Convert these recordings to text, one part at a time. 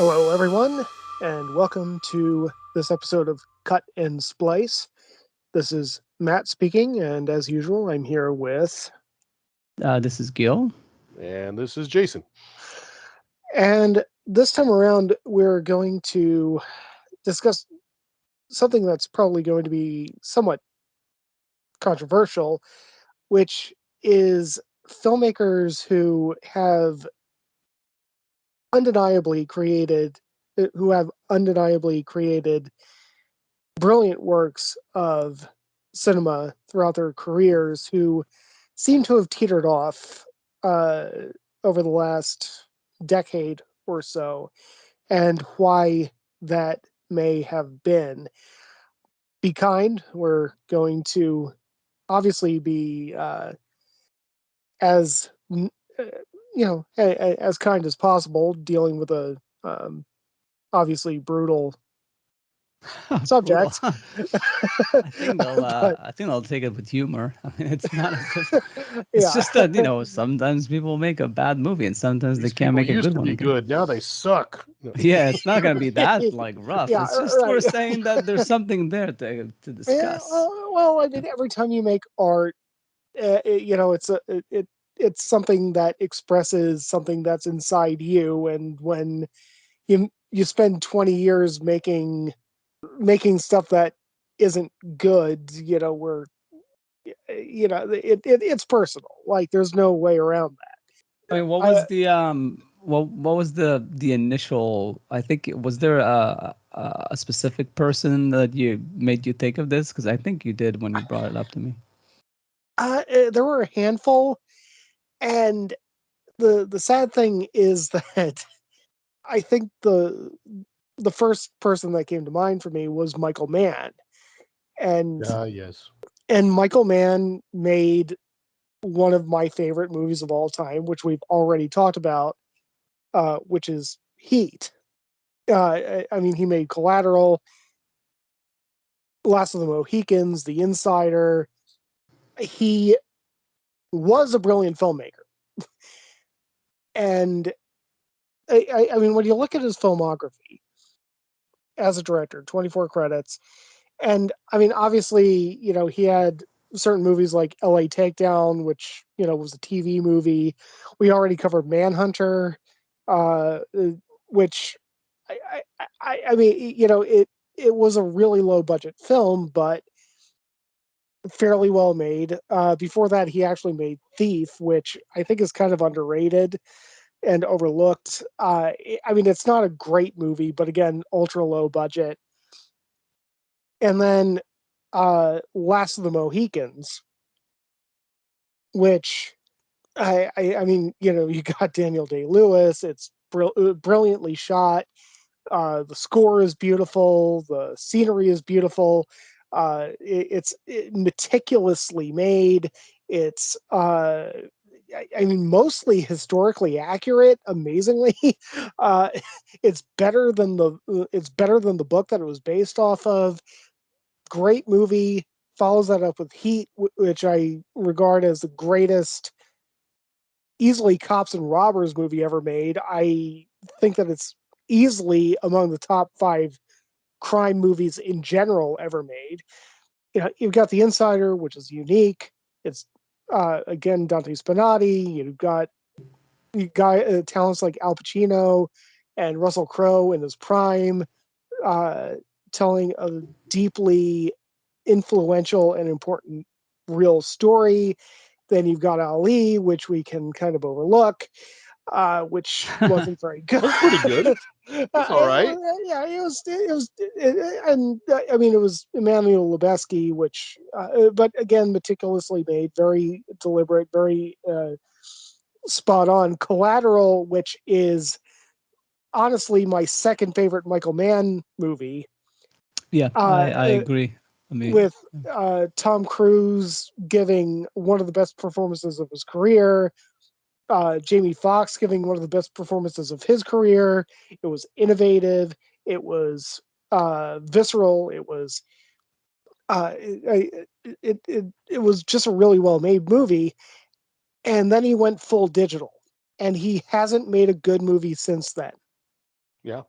Hello, everyone, and welcome to this episode of Cut and Splice. This is Matt speaking, and as usual, I'm here with. This is Gil. And this is Jason. And this time around, we're going to discuss something that's probably going to be somewhat controversial, which is filmmakers undeniably created, who have undeniably created brilliant works of cinema throughout their careers who seem to have teetered off uh, over the last decade or so, and why that may have been. Be kind. We're going to obviously be as as kind as possible, dealing with a obviously brutal Brutal. subject. But I think they'll take it with humor. I mean, it's not as if it's yeah, just that sometimes people make a bad movie and sometimes they These can't people make a used good to one be again. good. Now they suck. No. Yeah, it's not gonna be that right. like rough. Yeah, It's just we're right. saying that there's something there to Yeah, discuss. well, I mean, every time you make art, it's something that expresses something that's inside you, and when you spend 20 years making stuff that isn't good, it's personal. Like, there's no way around I that. mean, what was what was the initial? I think was there a specific person that you made you think of this? Because I think you did when you brought it up to me. There were a handful, and the sad thing is that I think the first person that came to mind for me was Michael Mann, and Yes. Michael Mann made one of my favorite movies of all time, which we've already talked about, which is Heat. I mean, he made Collateral, Last of the Mohicans, The Insider. He was a brilliant filmmaker, and I mean, when you look at his filmography as a director, 24 credits, and I mean, obviously, he had certain movies like LA Takedown, which, was a TV movie. We already covered Manhunter, uh, which I mean, it was a really low budget film, but fairly well made. Before that, he actually made Thief, which I think is kind of underrated and overlooked. I mean, it's not a great movie, but again, ultra low budget. And then Last of the Mohicans, which I mean, you got Daniel Day-Lewis. It's brilliantly shot. The score is beautiful. The scenery is beautiful. It's meticulously made. It's I mean, mostly historically accurate. Amazingly, uh, it's better than the book that it was based off of. Great movie. Follows that up with Heat, which I regard as the greatest, easily cops and robbers movie ever made. I think that it's easily among the top 5 crime movies in general ever made. You've got The Insider, which is unique. It's again Dante Spinati. You got talents like Al Pacino and Russell Crowe in his prime, uh, telling a deeply influential and important real story. Then you've got Ali, which we can kind of overlook, which wasn't very good. That's pretty good. That's all right. Yeah, and I mean, it was Emmanuel Lubezki, which, but again, meticulously made, very deliberate, very spot on. Collateral, which is honestly my second favorite Michael Mann movie. Yeah, I Uh, agree. I mean, with Tom Cruise giving one of the best performances of his career, Jamie Foxx giving one of the best performances of his career. It was innovative. It was visceral. It was it was just a really well made movie. And then he went full digital, and he hasn't made a good movie since then. Yeah.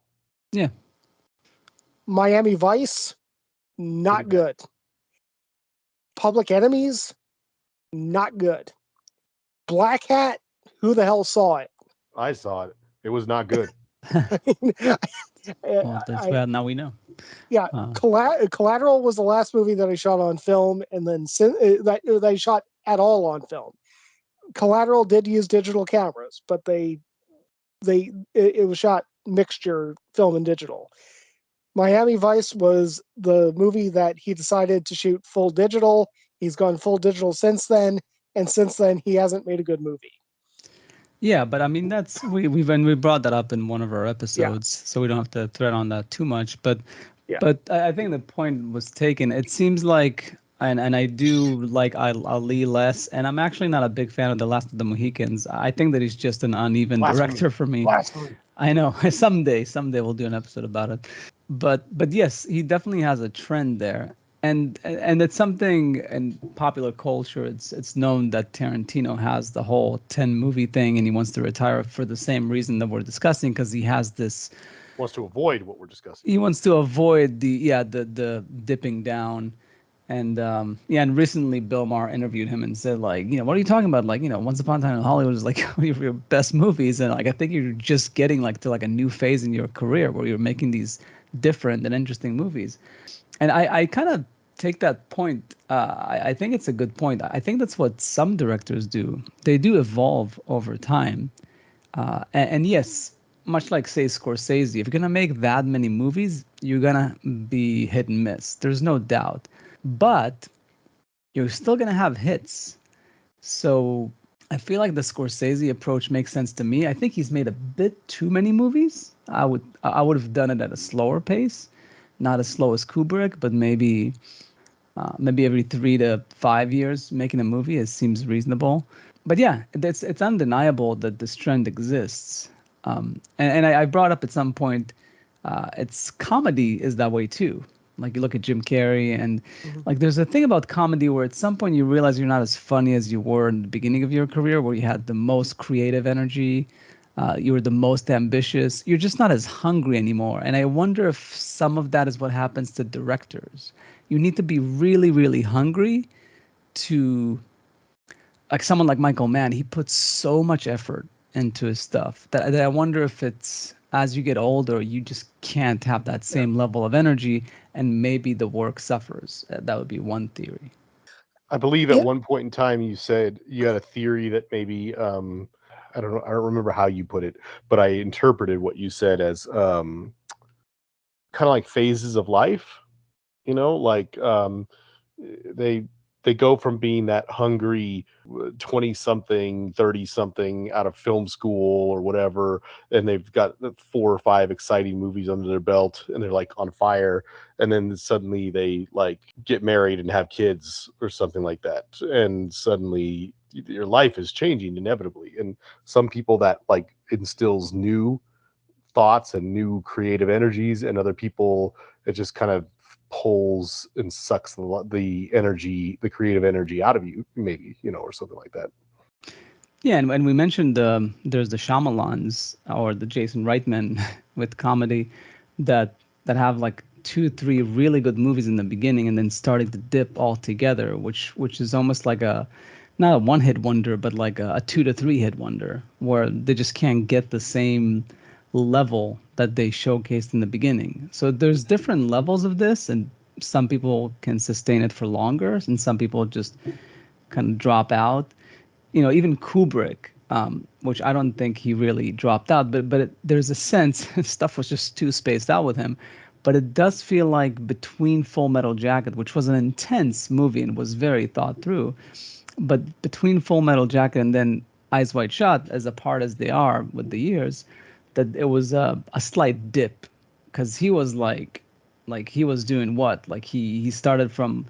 Yeah. Miami Vice, not Pretty bad. good. Public Enemies, not good. Black Hat, who the hell saw it? I saw it. It was not good. Well, that's bad. Now we know. Yeah, Collateral was the last movie that I shot on film, and then that I shot at all on film. Collateral did use digital cameras, but it was shot mixture film and digital. Miami Vice was the movie that he decided to shoot full digital. He's gone full digital since then, and since then he hasn't made a good movie. Yeah, but I mean that's we brought that up in one of our Yeah, episodes, so we don't have to thread on that too much. But yeah. I think the point was taken. It seems like and I do like Ali less, and I'm actually not a big fan of The Last of the Mohicans. I think that he's just an uneven Blasphemy. director for me. Blasphemy. I know. Someday we'll do an episode about it. But yes, he definitely has a trend there. And it's something in popular culture. It's known that Tarantino has the whole 10 movie thing, and he wants to retire for the same reason that we're discussing, because he has this. Wants to avoid what we're discussing. He wants to avoid the dipping down, and and recently Bill Maher interviewed him and said, like, what are you talking about? Like, Once Upon a Time in Hollywood is like one of your best movies, and like I think you're just getting like to like a new phase in your career where you're making these different and interesting movies. And I kind of take that point. I think it's a good point. I think that's what some directors do. They do evolve over time. And yes, much like, say, Scorsese, if you're going to make that many movies, you're going to be hit and miss. There's no doubt. But you're still going to have hits. So I feel like the Scorsese approach makes sense to me. I think he's made a bit too many movies. I would have done it at a slower pace, not as slow as Kubrick, but maybe every 3 to 5 years making a movie. It seems reasonable. But yeah, it's undeniable that this trend exists. And I brought up at some point, it's comedy is that way too. Like you look at Jim Carrey, and like there's a thing about comedy where at some point you realize you're not as funny as you were in the beginning of your career, where you had the most creative energy, you were the most ambitious. You're just not as hungry anymore. And I wonder if some of that is what happens to directors. You need to be really, really hungry to, like someone like Michael Mann, he puts so much effort into his stuff that I wonder if it's as you get older, you just can't have that same level of energy, and maybe the work suffers. That would be one theory. I believe at Yeah. one point in time you said you had a theory that maybe I don't know, I don't remember how you put it, but I interpreted what you said as kind of like phases of life, like they they go from being that hungry 20 something 30 something out of film school or whatever, and they've got 4 or 5 exciting movies under their belt and they're like on fire, and then suddenly they like get married and have kids or something like that, and suddenly your life is changing inevitably. And some people that like instills new thoughts and new creative energies, and other people it just kind of pulls and sucks the energy, the creative energy out of you, maybe, or something like that. Yeah, and we mentioned there's the Shyamalans or the Jason Reitman with comedy that have like 2, 3 really good movies in the beginning and then starting to dip altogether, which is almost like a not a one-hit wonder, but like a 2 to 3 hit wonder, where they just can't get the same level that they showcased in the beginning. So there's different levels of this, and some people can sustain it for longer, and some people just kind of drop out. Even Kubrick, which I don't think he really dropped out, but there's a sense stuff was just too spaced out with him. But it does feel like between Full Metal Jacket, which was an intense movie and was very thought through, but between Full Metal Jacket and then Eyes Wide Shut, as apart as they are with the years, that it was a slight dip, because he was like he was doing what? Like he started from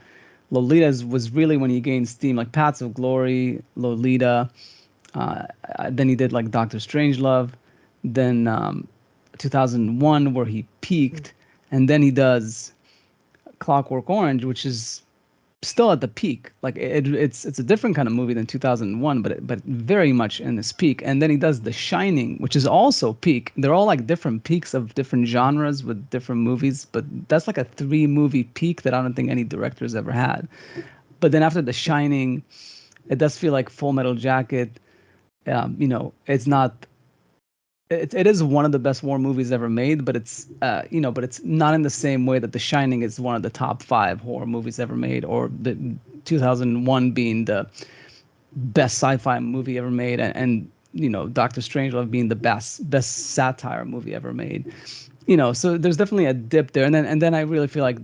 Lolita was really when he gained steam, like Paths of Glory, Lolita. Then he did like Doctor Strangelove, then 2001 where he peaked, and then he does Clockwork Orange, which is still at the peak. Like it's a different kind of movie than 2001, but very much in this peak. And then he does The Shining, which is also peak. They're all like different peaks of different genres with different movies, but that's like a 3-movie peak that I don't think any director's ever had. But then after The Shining, it does feel like Full Metal Jacket. It's not. It is one of the best war movies ever made, but it's not in the same way that The Shining is one of the top 5 horror movies ever made, or the 2001 being the best sci-fi movie ever made, and Doctor Strangelove being the best satire movie ever made. So there's definitely a dip there, and then I really feel like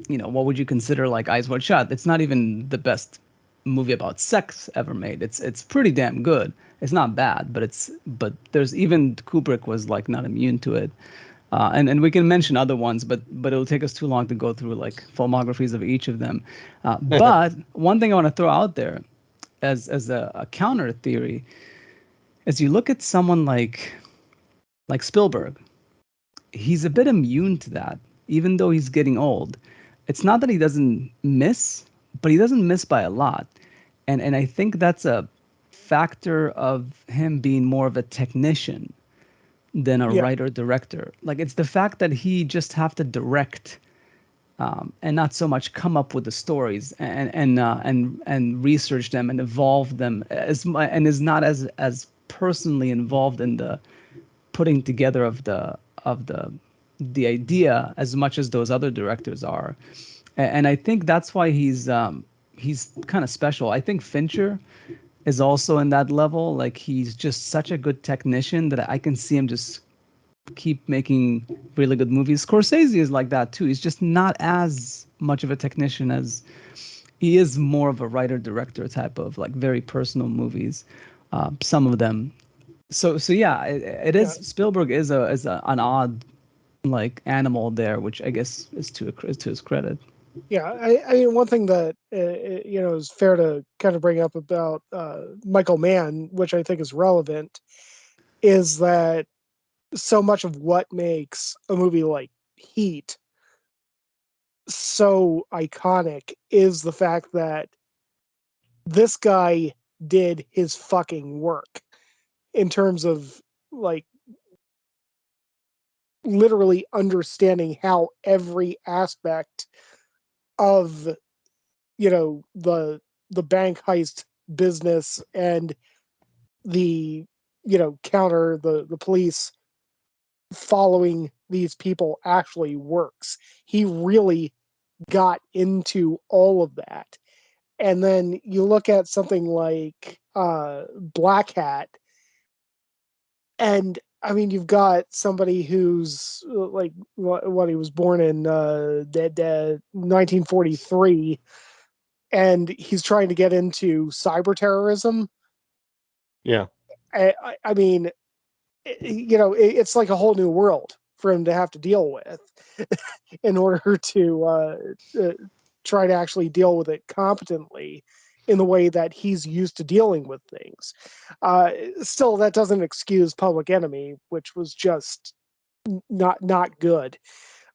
what would you consider like Eyes Wide Shut? It's not even the best movie about sex ever made. It's pretty damn good. It's not bad, but there's even Kubrick was like not immune to it. And we can mention other ones, but it'll take us too long to go through like filmographies of each of them. But one thing I want to throw out there as a counter theory is you look at someone like Spielberg. He's a bit immune to that, even though he's getting old. It's not that he doesn't miss, but he doesn't miss by a lot. And I think that's a factor of him being more of a technician than a Yeah. writer director. Like it's the fact that he just have to direct, and not so much come up with the stories and research them and evolve them and is not as personally involved in the putting together of the idea as much as those other directors are. And I think that's why he's kind of special. I think Fincher is also in that level. Like he's just such a good technician that I can see him just keep making really good movies. Scorsese is like that too. He's just not as much of a technician as he is, more of a writer director type of like very personal movies. Some of them. So yeah, it is. Yeah. Spielberg is an odd like animal there, which I guess is to his credit. Yeah, I mean, one thing that is fair to kind of bring up about Michael Mann, which I think is relevant, is that so much of what makes a movie like Heat so iconic is the fact that this guy did his fucking work in terms of like literally understanding how every aspect of the bank heist business and the counter the police following these people actually works. He really got into all of that. And then you look at something like Black Hat, and I mean, you've got somebody who's like what he was born in 1943, and he's trying to get into cyber terrorism. Yeah. I mean, it's like a whole new world for him to have to deal with in order to try to actually deal with it competently in the way that he's used to dealing with things. Still, that doesn't excuse Public Enemy, which was just not good,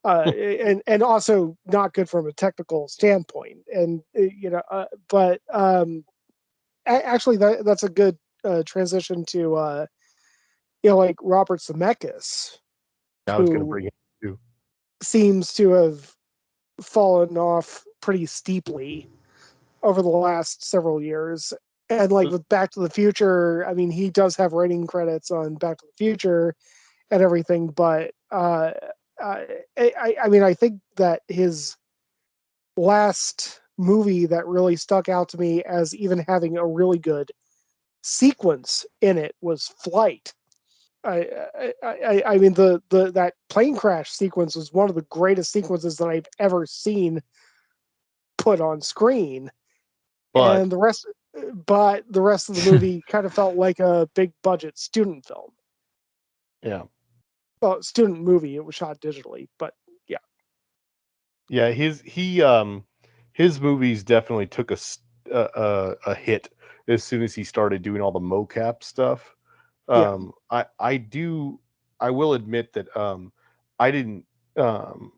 and also not good from a technical standpoint. And but actually, that's a good transition to like Robert Zemeckis, I was going to who bring it too. seems to have fallen off pretty steeply over the last several years. And like with Back to the Future, I mean, he does have writing credits on Back to the Future and everything, but I mean, I think that his last movie that really stuck out to me as even having a really good sequence in it was Flight. I mean the that plane crash sequence was one of the greatest sequences that I've ever seen put on screen, But and the rest of the movie kind of felt like a big budget student film. yeah, Well, student movie. It was shot digitally, but yeah, yeah, his movies definitely took a hit as soon as he started doing all the mocap stuff. yeah, I will admit that I didn't um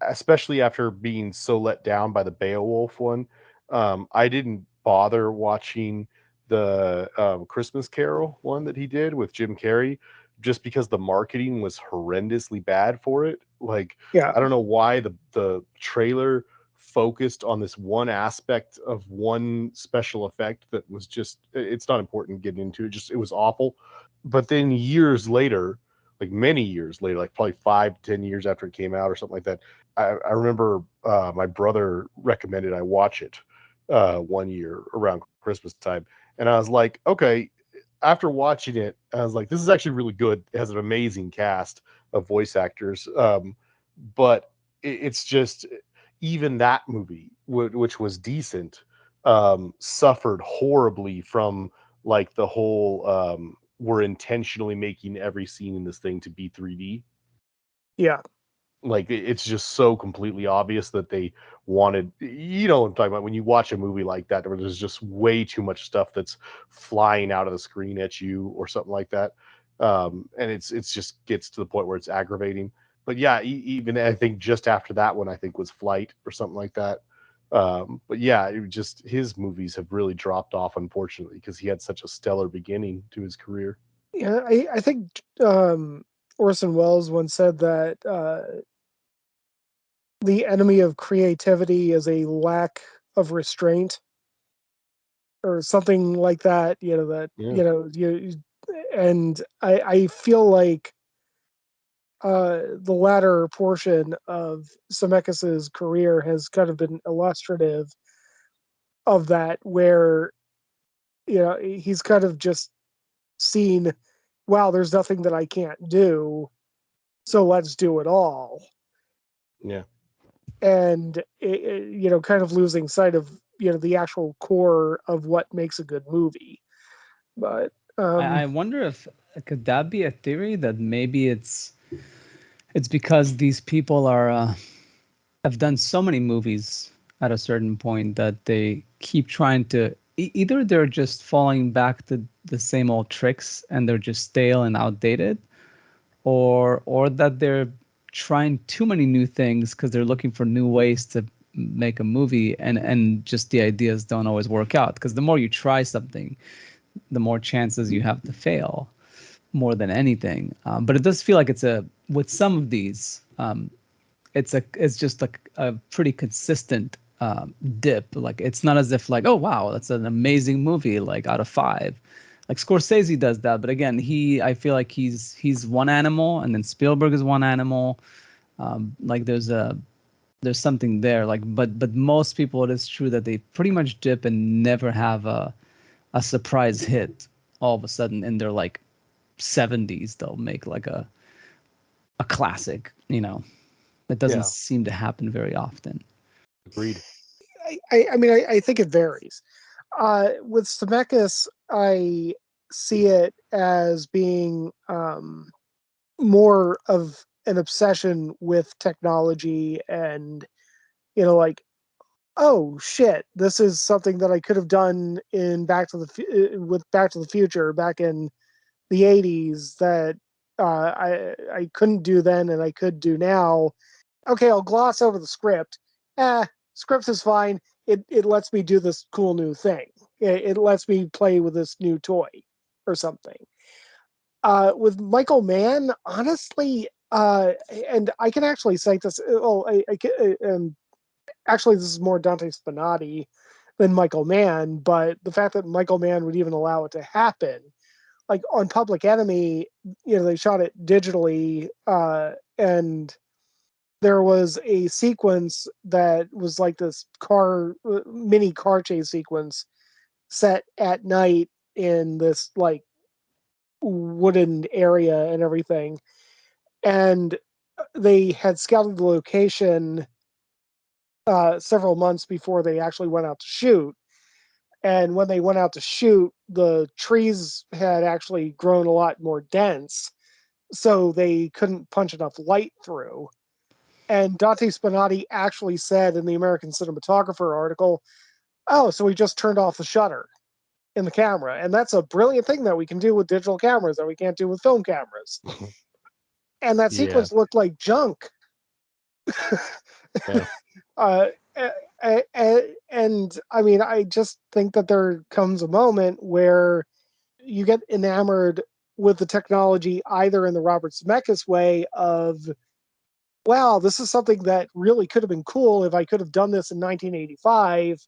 especially after being so let down by the Beowulf one, I didn't bother watching the Christmas Carol one that he did with Jim Carrey, just because the marketing was horrendously bad for it. Like, Yeah. I don't know why the trailer focused on this one aspect of one special effect that was just, it's not important getting into it, just it was awful. But then years later, like many years later, like probably 5-10 years after it came out or something like that, I remember my brother recommended I watch it one year around Christmas time, and I was like, okay. After watching it, I was like, this is actually really good. It has an amazing cast of voice actors, but it's just, even that movie, which was decent, suffered horribly from like the whole we're intentionally making every scene in this thing to be 3D. Yeah. Like, it's just so completely obvious that they wanted, you know what I'm talking about, when you watch a movie like that where there's just way too much stuff that's flying out of the screen at you or something like that. And it's just gets to the point where it's aggravating. But yeah, even I think just after that one, I think was Flight or something like that. But yeah, it just, his movies have really dropped off, unfortunately, because he had such a stellar beginning to his career. Yeah, I think Orson Welles once said that the enemy of creativity is a lack of restraint, or something like that. You know that Yeah. and I feel like the latter portion of Zemeckis's career has kind of been illustrative of that, where he's kind of just seen, wow, there's nothing that I can't do, so let's do it all. Yeah. And kind of losing sight of the actual core of what makes a good movie. But I wonder if could that be a theory that maybe it's because these people are have done so many movies at a certain point that they keep trying to either they're just falling back to the same old tricks and they're just stale and outdated, or that they're trying too many new things because they're looking for new ways to make a movie, and just the ideas don't always work out, because the more you try something, the more chances you have to fail, more than anything. But it does feel like it's a with some of these, it's just like a pretty consistent dip. Like, it's not as if like, oh wow, that's an amazing movie, like out of 5. Like Scorsese does that, but again, I feel like he's one animal, and then Spielberg is one animal. Like there's something there. Like, but most people, it is true that they pretty much dip and never have a surprise hit. All of a sudden in their like 70s, they'll make like a classic. That doesn't Yeah. seem to happen very often. Agreed. I mean, I think it varies. With Zemeckis, I see it as being more of an obsession with technology, and like, oh shit, this is something that I could have done in with Back to the Future back in the 80s that I couldn't do then and I could do now. Okay, I'll gloss over the script. Script is fine. It lets me do this cool new thing. It lets me play with this new toy or something. With Michael Mann, honestly, and I can actually cite this. Oh, actually, this is more Dante Spinotti than Michael Mann, but the fact that Michael Mann would even allow it to happen, like on Public Enemy, they shot it digitally, and there was a sequence that was like this mini car chase sequence set at night in this like wooden area and everything. And they had scouted the location several months before they actually went out to shoot. And when they went out to shoot, the trees had actually grown a lot more dense, so they couldn't punch enough light through. And Dante Spinotti actually said in the American Cinematographer article, oh, so we just turned off the shutter in the camera. And that's a brilliant thing that we can do with digital cameras that we can't do with film cameras. And that Yeah. sequence looked like junk. Yeah. And I mean, I just think that there comes a moment where you get enamored with the technology, either in the Robert Zemeckis way of, wow, this is something that really could have been cool if I could have done this in 1985.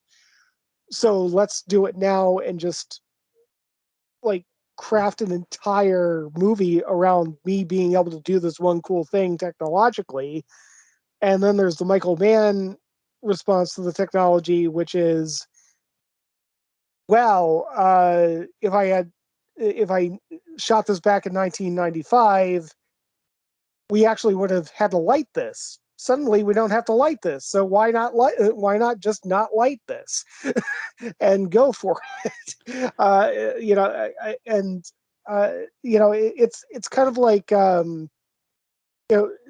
So let's do it now and just like craft an entire movie around me being able to do this one cool thing technologically. And then there's the Michael Mann response to the technology, which is, well, if I shot this back in 1995, we actually would have had to light this. Suddenly, we don't have to light this, so why not why not just not light this and go for it? And it's kind of like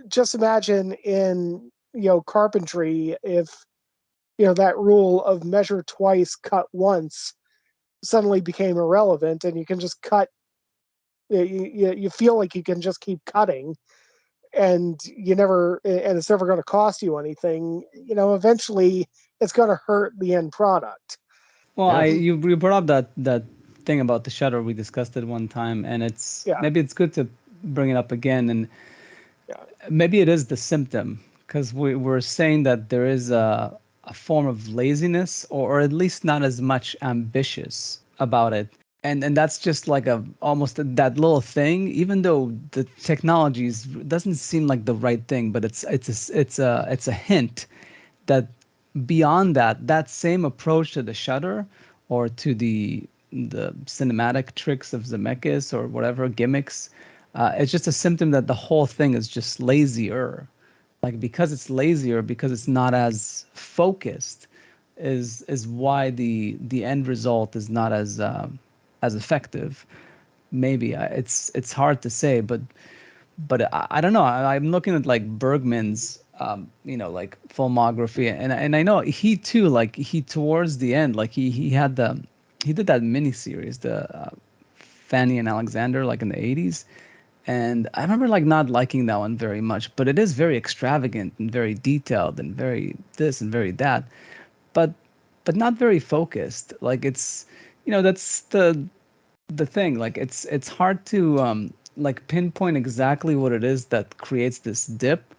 just imagine in carpentry if that rule of measure twice, cut once suddenly became irrelevant, and you can just cut. You feel like you can just keep cutting, and it's never going to cost you anything. Eventually, it's going to hurt the end product. Well, Yeah. you brought up that thing about the shutter. We discussed it one time, and Yeah, maybe it's good to bring it up again, and yeah, maybe it is the symptom, because we're saying that there is a form of laziness, or at least not as much ambitious about it. And that's just like a almost that little thing, even though the technologies doesn't seem like the right thing, but it's a hint that beyond that same approach to the shutter, or to the cinematic tricks of Zemeckis or whatever gimmicks, it's just a symptom that the whole thing is just lazier. Like, because it's lazier, because it's not as focused, is why the end result is not as effective. Maybe it's hard to say, but I don't know. I'm looking at like Bergman's like filmography, and I know he too, like, he towards the end, like he did that mini series, the Fanny and Alexander, like in the 80s. And I remember like not liking that one very much, but it is very extravagant and very detailed and very this and very that, but not very focused. Like, that's the thing. Like, it's hard to like pinpoint exactly what it is that creates this dip.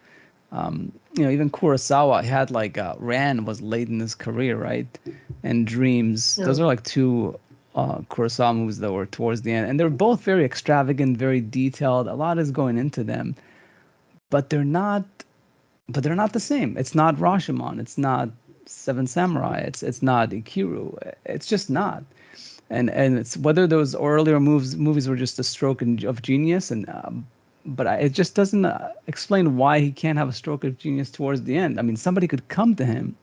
Even Kurosawa had like Ran was late in his career, right? And Dreams. yeah. Those are like two Kurosawa movies that were towards the end, and they're both very extravagant, very detailed. A lot is going into them, but they're not. But they're not the same. It's not Rashomon. It's not Seven Samurai. It's not Ikiru. It's just not. And it's whether those earlier movies were just a stroke of genius, and but it just doesn't explain why he can't have a stroke of genius towards the end. I mean, somebody could come to him.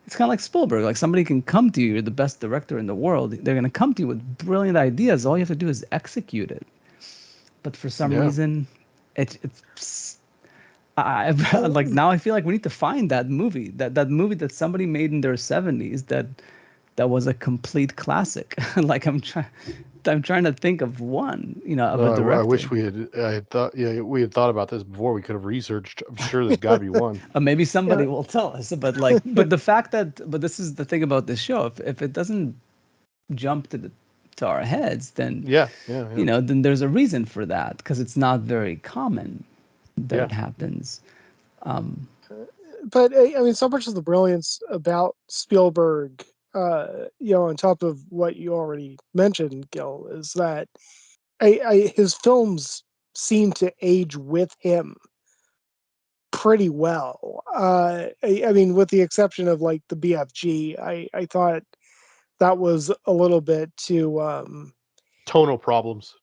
It's kind of like Spielberg. Like, somebody can come to you. You're the best director in the world. They're going to come to you with brilliant ideas. All you have to do is execute it. But for some Yeah. reason, it's like, Well, now I feel like we need to find that movie that somebody made in their 70s that was a complete classic. Like, I'm trying to think of one, of a I director. wish I had thought. Yeah, we had thought about this before. We could have researched. I'm sure there's got to be one. Maybe yeah, somebody will tell us, but like, but the fact that, but this is the thing about this show. If it doesn't jump to our heads, then Yeah, yeah, yeah, then there's a reason for that, because it's not very common that yeah. it happens. but I mean, so much of the brilliance about Spielberg, on top of what you already mentioned, Gil, is that his films seem to age with him pretty well. I mean, with the exception of like the BFG, I thought that was a little bit too. Tonal problems.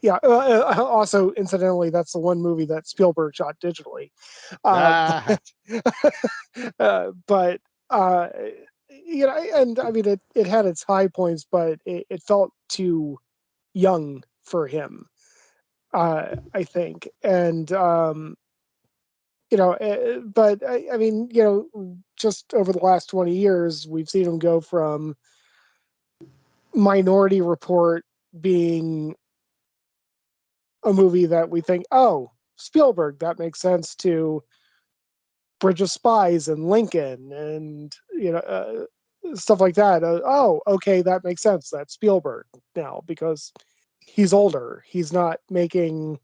Yeah. Also, incidentally, that's the one movie that Spielberg shot digitally. Ah, But and I mean, it had its high points, but it felt too young for him. I think, and but I mean, just over the last 20 years, we've seen him go from Minority Report being a movie that we think, oh, Spielberg. That makes sense to Bridge of Spies and Lincoln and stuff like that. Okay, that makes sense. That's Spielberg now because he's older. He's not making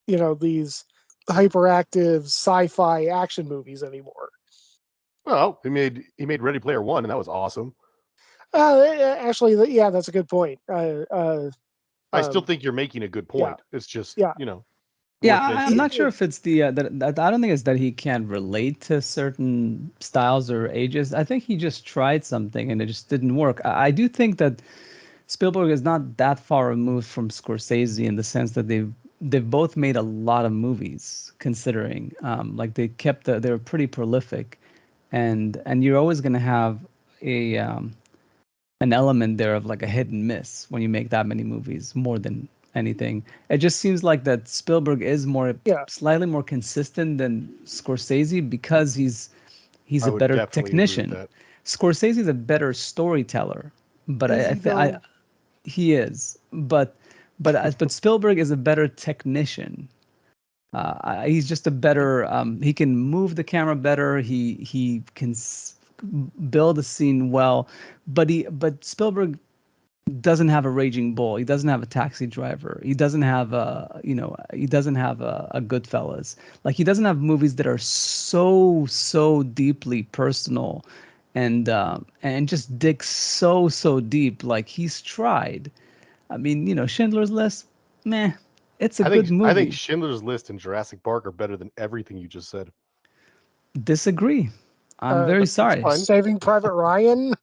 these hyperactive sci-fi action movies anymore. Well, he made Ready Player One, and that was awesome. Actually, yeah, that's a good point. I still think you're making a good point. Yeah, It's just yeah. Yeah, worth I'm mentioning. not sure if it's the that I don't think it's that he can't relate to certain styles or ages. I think he just tried something and it just didn't work. I do think that Spielberg is not that far removed from Scorsese in the sense that they've both made a lot of movies. Considering like they were pretty prolific, and you're always going to have a an element there of like a hit and miss when you make that many movies more than anything. It just seems like that Spielberg is slightly more consistent than Scorsese because he's I a would better definitely agree with technician. that. Scorsese is a better storyteller, but Is he though? he is. But Spielberg is a better technician. He's just a better. He can move the camera better. He can build a scene well, but Spielberg doesn't have a Raging Bull. He doesn't have a Taxi Driver. He doesn't have a Goodfellas. Like he doesn't have movies that are so deeply personal, and just dig so deep. Like he's tried. I mean, Schindler's List, meh. It's a good I think movie. Schindler's List and Jurassic Park are better than everything you just said. Disagree. I'm very That's sorry. fine. Saving Private Ryan?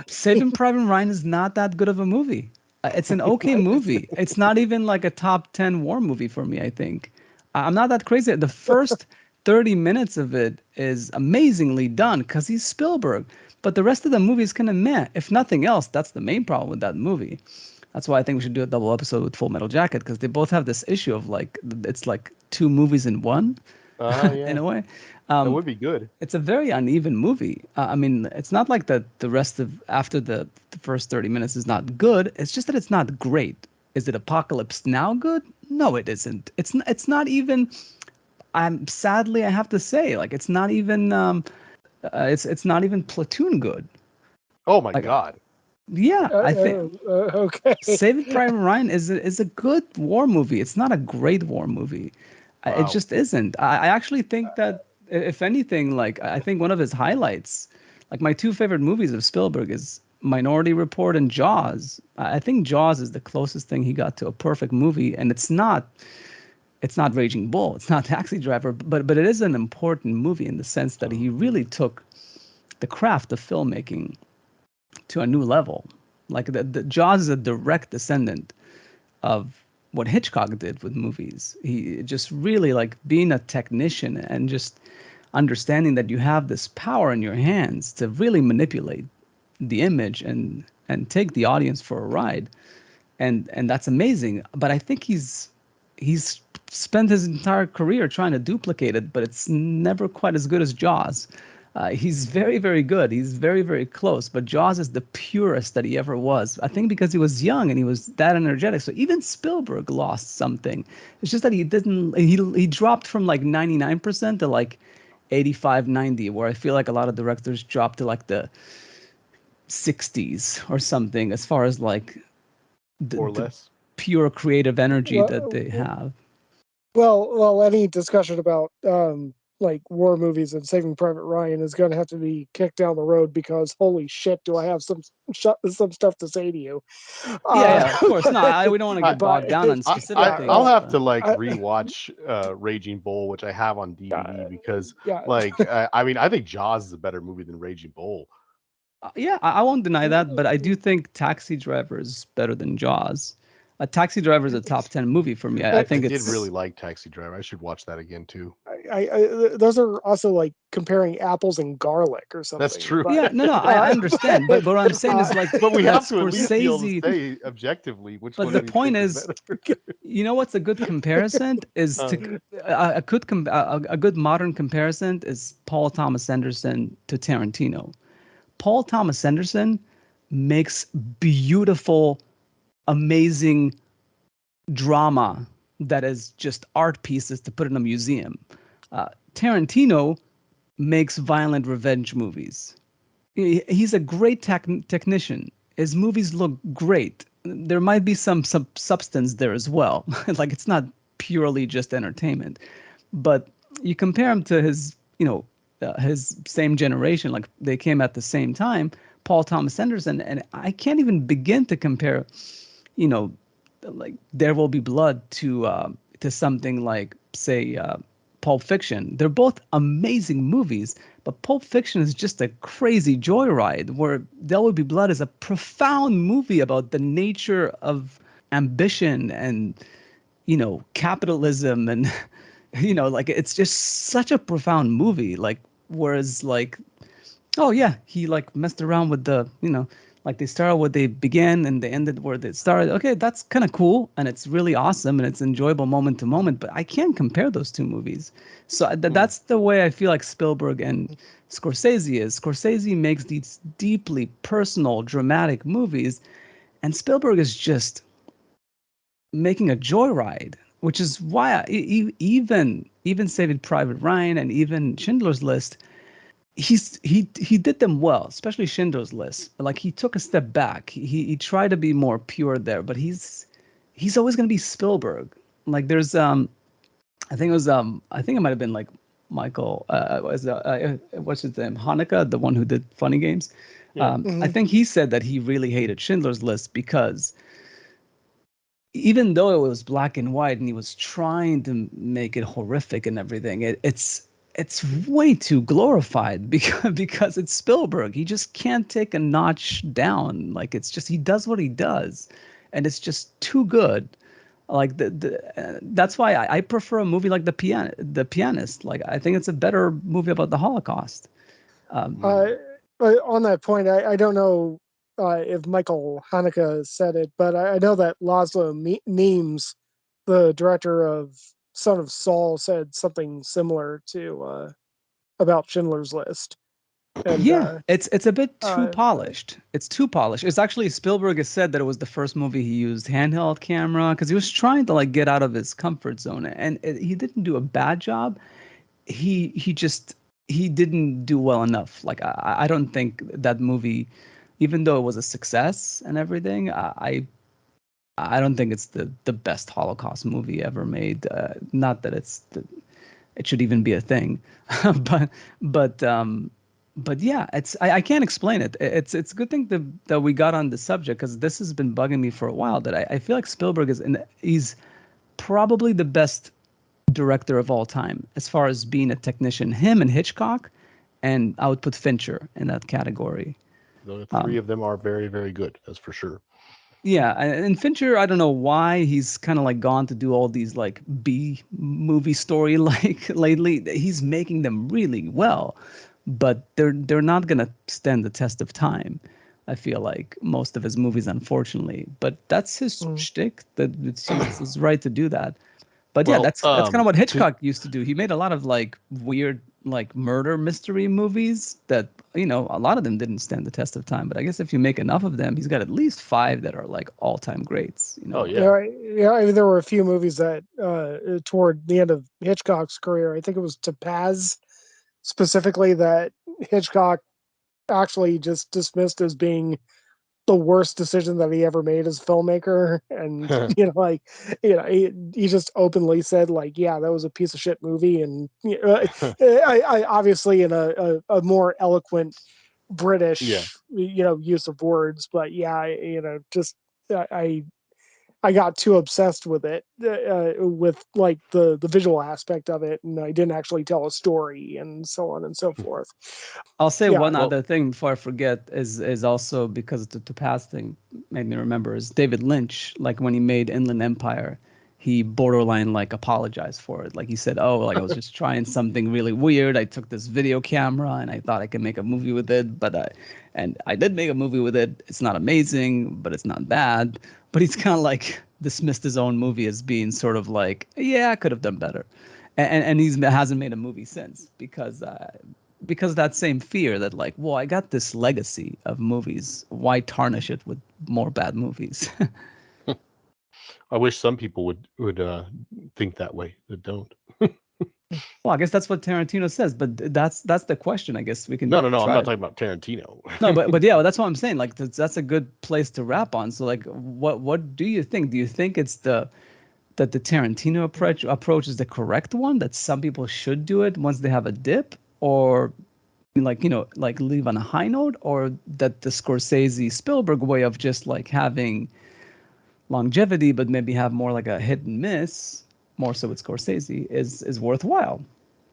Saving Private Ryan is not that good of a movie. It's an okay movie. It's not even like a top 10 war movie for me, I think. I'm not that crazy. The first 30 minutes of it is amazingly done because he's Spielberg. But the rest of the movie is kind of meh. If nothing else, that's the main problem with that movie. That's why I think we should do a double episode with Full Metal Jacket because they both have this issue of like, it's like two movies in one Yeah. in a way. That would be good. It's a very uneven movie. I mean, it's not like that the rest of after the first 30 minutes is not good. It's just that it's not great. Is it Apocalypse Now good? No, it isn't. It's not even. Sadly I have to say, like it's not even it's not even Platoon good. Oh my Like God. yeah, I think Okay. Saving Private Ryan is a good war movie. It's not a great war movie. It Wow. just isn't. I actually think that if anything, like I think one of his highlights, like my two favorite movies of Spielberg is Minority Report and Jaws. I think Jaws is the closest thing he got to a perfect movie, and it's not Raging Bull, it's not Taxi Driver, but it is an important movie in the sense that he really took the craft of filmmaking to a new level. Like the Jaws is a direct descendant of what Hitchcock did with movies. He just really like being a technician and just understanding that you have this power in your hands to really manipulate the image and take the audience for a ride. And that's amazing. But I think he's spent his entire career trying to duplicate it, but it's never quite as good as Jaws. He's very, very good. He's very, very close. But Jaws is the purest that he ever was. I think because he was young and he was that energetic. So even Spielberg lost something. It's just that he didn't. He dropped from like 99% to like 85, 90, where I feel like a lot of directors drop to like the 60s or something as far as like Or the less. pure creative energy that they Well, have. well, any discussion about like war movies and Saving Private Ryan is going to have to be kicked down the road because holy shit, do I have some stuff to say to you? Yeah, of course. No, we don't want to I- get bogged down on specific I'll things. have to like I- rewatch Raging Bull, which I have on DVD because yeah, like I mean I think Jaws is a better movie than Raging Bull. Yeah, I won't deny that, but I do think Taxi Driver is better than Jaws. Taxi Driver is a top 10 movie for me. I I think did it's really like Taxi Driver. I should watch that again too. those are also like comparing apples and garlic or something. That's true. But, yeah, no, I understand, but what I'm saying is like But we that have to at least be able to Scorsese. say objectively which But one the we point think is, better. you know what's a good comparison is a good modern comparison is Paul Thomas Anderson to Tarantino. Paul Thomas Anderson makes beautiful, amazing drama that is just art pieces to put in a museum. Tarantino makes violent revenge movies. He's a great technician. His movies look great. There might be some substance there as well. Like it's not purely just entertainment. But you compare him to his same generation, like they came at the same time, Paul Thomas Anderson, and I can't even begin to compare, you know, like There Will Be Blood to something like, say, Pulp Fiction. They're both amazing movies, but Pulp Fiction is just a crazy joyride, where There Will Be Blood is a profound movie about the nature of ambition and, capitalism and, like it's just such a profound movie. Like, whereas like, oh yeah, he like messed around with like they started where they began and they ended where they started. Okay, that's kind of cool and it's really awesome and it's enjoyable moment to moment. But I can't compare those two movies. So that's the way I feel like Spielberg and Scorsese is. Scorsese makes these deeply personal, dramatic movies, and Spielberg is just making a joyride, which is why even Saving Private Ryan and even Schindler's List, he did them well, especially Schindler's List. Like he took a step back. He tried to be more pure there, but he's always going to be Spielberg. Like there's I think it might have been like Michael what's his name, Hanukkah, the one who did Funny Games. Yeah. I think he said that he really hated Schindler's List because even though it was black and white and he was trying to make it horrific and everything, it's way too glorified because it's Spielberg. He just can't take a notch down. Like it's just he does what he does, and it's just too good. Like that's why I prefer a movie like The Pianist. Like I think it's a better movie about the Holocaust. On that point, I don't know if Michael Haneke said it, but I know that Laszlo Nemes, the director of Son of Saul, said something similar to about Schindler's List. And Yeah, it's a bit too uh, polished. It's too polished. It's actually Spielberg has said that it was the first movie he used handheld camera because he was trying to like get out of his comfort zone, and he didn't do a bad job. He didn't do well enough. Like I don't think that movie, even though it was a success and everything, I don't think it's the best Holocaust movie ever made. Not that it should even be a thing, but but um but yeah, I can't explain it. It's a good thing that we got on the subject because this has been bugging me for a while. That I feel like Spielberg he's probably the best director of all time as far as being a technician. Him and Hitchcock, and I would put Fincher in that category. The three of them are very, very good. That's for sure. Yeah, and Fincher, I don't know why he's kind of like gone to do all these like B movie story like lately. He's making them really well, but they're not gonna stand the test of time. I feel like most of his movies, unfortunately, but that's his shtick. That it's his right to do that. But yeah, Well, that's kind of what to Hitchcock used to do. He made a lot of like weird like murder mystery movies that, a lot of them didn't stand the test of time. But I guess if you make enough of them, he's got at least 5 that are like all-time greats, Oh yeah, yeah. yeah. I mean, there were a few movies that toward the end of Hitchcock's career, I think it was Topaz specifically, that Hitchcock actually just dismissed as being the worst decision that he ever made as a filmmaker. And he just openly said like, yeah, that was a piece of shit movie. And I obviously in a more eloquent Yeah. British use of words, but yeah, just I got too obsessed with it, with like the visual aspect of it, and I didn't actually tell a story, and so on and so forth. I'll say Yeah. one Well, other thing before I forget is also because the past thing made me remember is David Lynch. Like when he made Inland Empire, he borderline like apologized for it. Like he said, "Oh, like I was just trying something really weird. I took this video camera and I thought I could make a movie with it, but I did make a movie with it. It's not amazing, but it's not bad." But he's kind of like dismissed his own movie as being sort of like, "Yeah, I could have done better," and he's hasn't made a movie since because that same fear that like, well, I got this legacy of movies. Why tarnish it with more bad movies? I wish some people would think that way that don't. Well, I guess that's what Tarantino says, but that's the question. I guess we can No. I'm try not to- talking about Tarantino. No, but yeah, that's what I'm saying. Like that's a good place to wrap on. So like, what do you think? Do you think it's that the Tarantino approach is the correct one? That some people should do it once they have a dip, or like like leave on a high note, or that the Scorsese Spielberg way of just like having longevity, but maybe have more like a hit and miss, more so with Scorsese is worthwhile.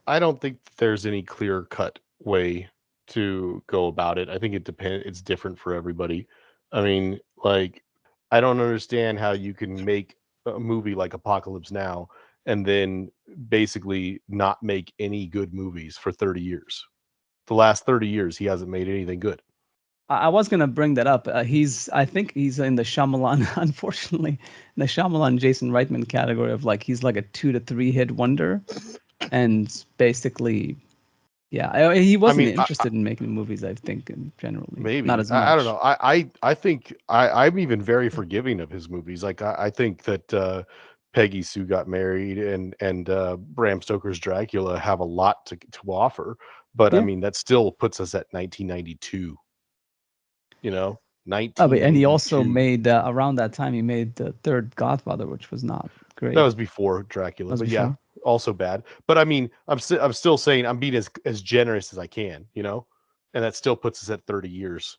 I don't think there's any clear cut way to go about it. I think it depends. It's different for everybody. I mean, like, I don't understand how you can make a movie like Apocalypse Now and then basically not make any good movies for 30 years. The last 30 years, he hasn't made anything good. I was gonna bring that up. I think he's in the Shyamalan, unfortunately, in the Shyamalan Jason Reitman category of like he's like a 2 to 3 hit wonder, and basically, yeah, he wasn't interested in making movies. I think generally, maybe not as much. I don't know. I think I'm even very forgiving of his movies. Like I think that Peggy Sue Got Married and Bram Stoker's Dracula have a lot to offer, but I Yeah. mean that still puts us at 1992. You know, Oh, but, 1992. and he also made around that time he made the third Godfather, which was not great. That was before Dracula, but yeah, also bad. But I mean, I'm still saying I'm being as generous as I can, you know, and that still puts us at 30 years.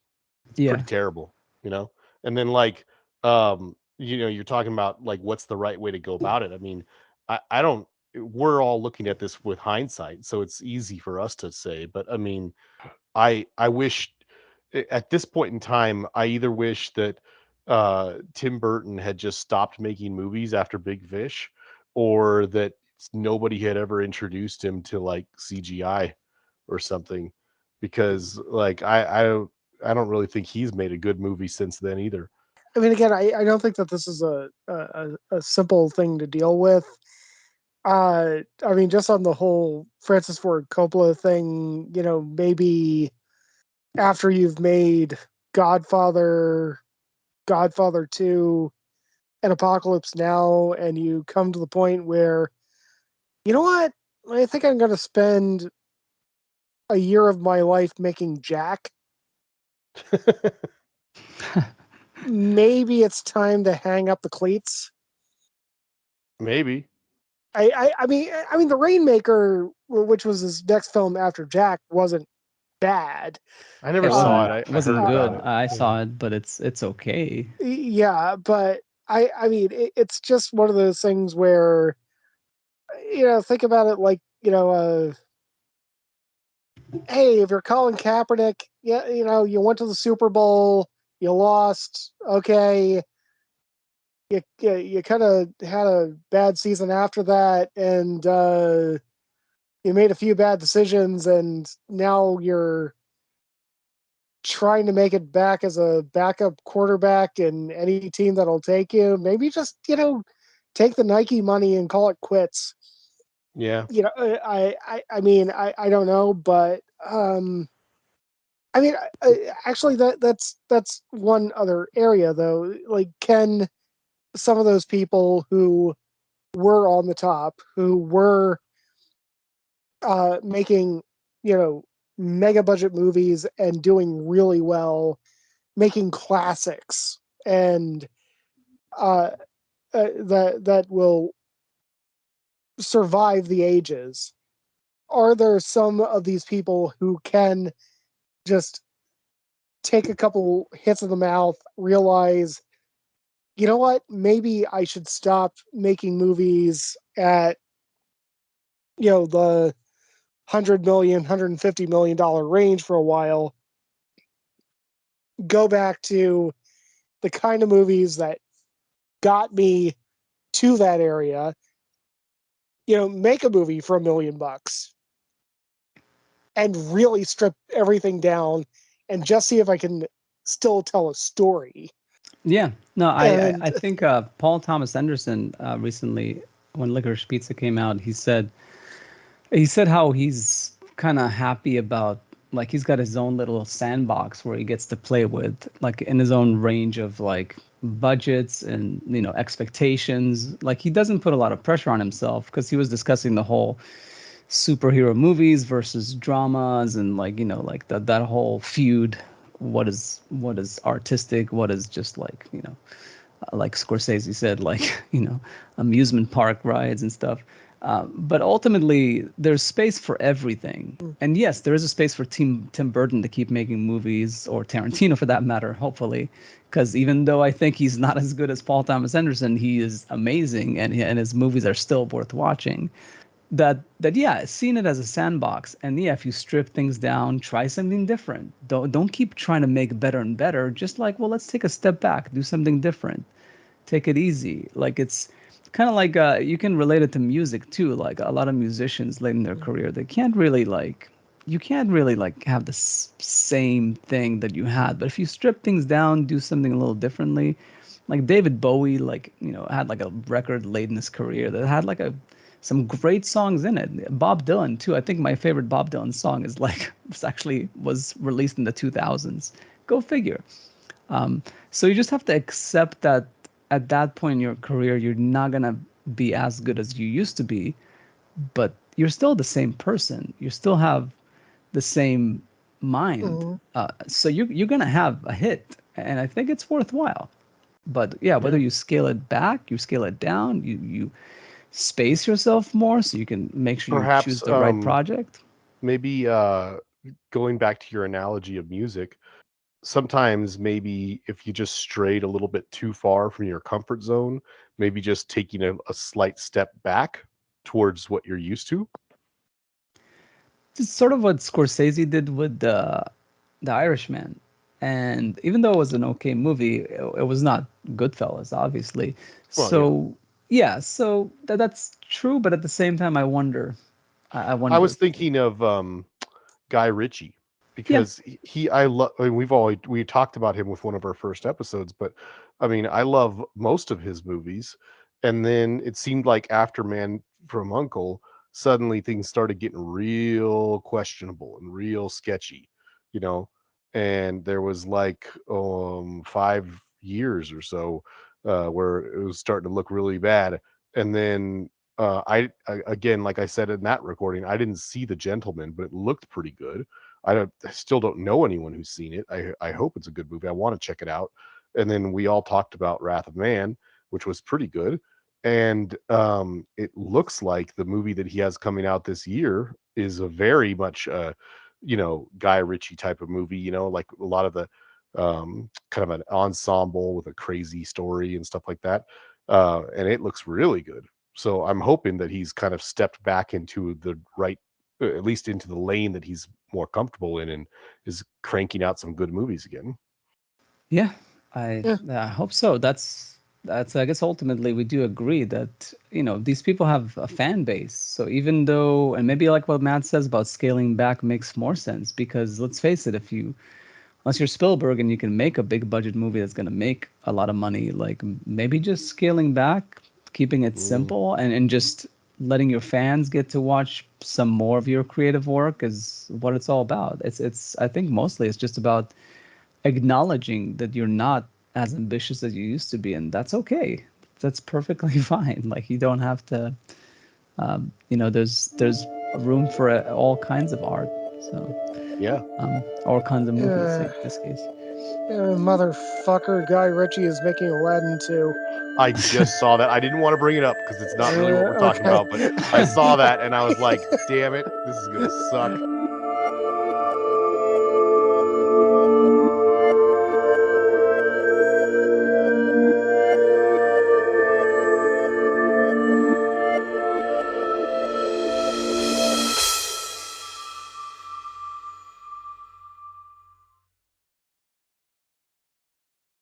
It's pretty terrible, you know. And then like, you're talking about like what's the right way to go about it. I mean, I don't. We're all looking at this with hindsight, so it's easy for us to say. But I mean, I wish at this point in time, I either wish that Tim Burton had just stopped making movies after Big Fish, or that nobody had ever introduced him to like CGI or something, because like I don't really think he's made a good movie since then either. I mean, again, I don't think that this is a simple thing to deal with. I mean, just on the whole Francis Ford Coppola thing, maybe after you've made Godfather, Godfather 2, and Apocalypse Now, and you come to the point where, you know what? I think I'm going to spend a year of my life making Jack. Maybe it's time to hang up the cleats. Maybe. I mean, The Rainmaker, which was his next film after Jack, wasn't bad. I never saw it. It wasn't heard good. about it. I saw it, but it's okay. Yeah, but I mean, it's just one of those things where, think about it like, hey, if you're Colin Kaepernick, yeah, you went to the Super Bowl, you lost, okay. You kind of had a bad season after that, and you made a few bad decisions, and now you're trying to make it back as a backup quarterback in any team that'll take you. Maybe just, take the Nike money and call it quits. Yeah. I mean, I don't know, but I mean, actually, that's one other area though. Like, can some of those people who were on the top, who were making, mega budget movies and doing really well, making classics, and that will survive the ages. Are there some of these people who can just take a couple hits in the mouth, realize, you know what, maybe I should stop making movies at, the $100 million, $150 million range for a while, go back to the kind of movies that got me to that area, make a movie for $1 million and really strip everything down and just see if I can still tell a story. Yeah, no, I think Paul Thomas Anderson recently, when Licorice Pizza came out, he said how he's kind of happy about, like, he's got his own little sandbox where he gets to play with, like, in his own range of like budgets and expectations. Like he doesn't put a lot of pressure on himself because he was discussing the whole superhero movies versus dramas and like that whole feud. What is artistic? What is just like Scorsese said, like, amusement park rides and stuff. But ultimately, there's space for everything. And yes, there is a space for Tim Burton to keep making movies, or Tarantino for that matter, hopefully. Because even though I think he's not as good as Paul Thomas Anderson, he is amazing, and his movies are still worth watching. That yeah, seeing it as a sandbox, and yeah, if you strip things down, try something different. Don't keep trying to make better and better. Just like, well, let's take a step back, do something different, take it easy. Like it's kind of like you can relate it to music too. Like a lot of musicians late in their career, they can't really like you can't really like have the same thing that you had. But if you strip things down, do something a little differently, like David Bowie, like had like a record late in his career that had like a some great songs in it. Bob Dylan too. I think my favorite Bob Dylan song is like was released in the 2000s. Go figure. So you just have to accept that at that point in your career, you're not gonna be as good as you used to be, but you're still the same person. You still have the same mind. So you're gonna have a hit, and I think it's worthwhile. But yeah, whether you scale it back, you scale it down, you space yourself more so you can make sure you choose Perhaps the right project. maybe going back to your analogy of music, sometimes maybe if you just strayed a little bit too far from your comfort zone, maybe just taking a slight step back towards what you're used to. It's sort of what Scorsese did with the Irishman. And even though it was an okay movie, it was not Goodfellas, obviously. Well, yeah. So yeah, so that's true, but at the same time, I wonder. I I wonder was if, thinking of Guy Ritchie, yeah, because I love. I mean, we talked about him with one of our first episodes, but I mean, I love most of his movies. And then it seemed like after Man from Uncle, suddenly things started getting real questionable and real sketchy, you know. And there was like 5 years or so where it was starting to look really bad. And then again, like I said in that recording, I didn't see The Gentleman, but it looked pretty good. I still don't know anyone who's seen it. I hope it's a good movie. I want to check it out. And then we all talked about Wrath of Man, which was pretty good. And it looks like the movie that he has coming out this year is a very much Guy Ritchie type of movie, like a lot of the kind of an ensemble with a crazy story and stuff like that. And it looks really good. So I'm hoping that he's kind of stepped back into the right, at least into the lane that he's more comfortable in, and is cranking out some good movies again. yeah, I hope so. That's I guess ultimately we do agree that these people have a fan base. So even though, and maybe like what Matt says about scaling back makes more sense, because let's face it, unless you're Spielberg and you can make a big budget movie that's going to make a lot of money, like maybe just scaling back, keeping it simple, and just letting your fans get to watch some more of your creative work is what it's all about. It's I think mostly it's just about acknowledging that you're not as ambitious as you used to be, and that's okay. That's perfectly fine. Like you don't have to there's room for all kinds of art. So Yeah. all kinds of movies in this case. Motherfucker, Guy Ritchie is making Aladdin too. I just saw that. I didn't want to bring it up because it's not really what we're talking Okay. about, but I saw that and I was like, damn it, this is gonna suck.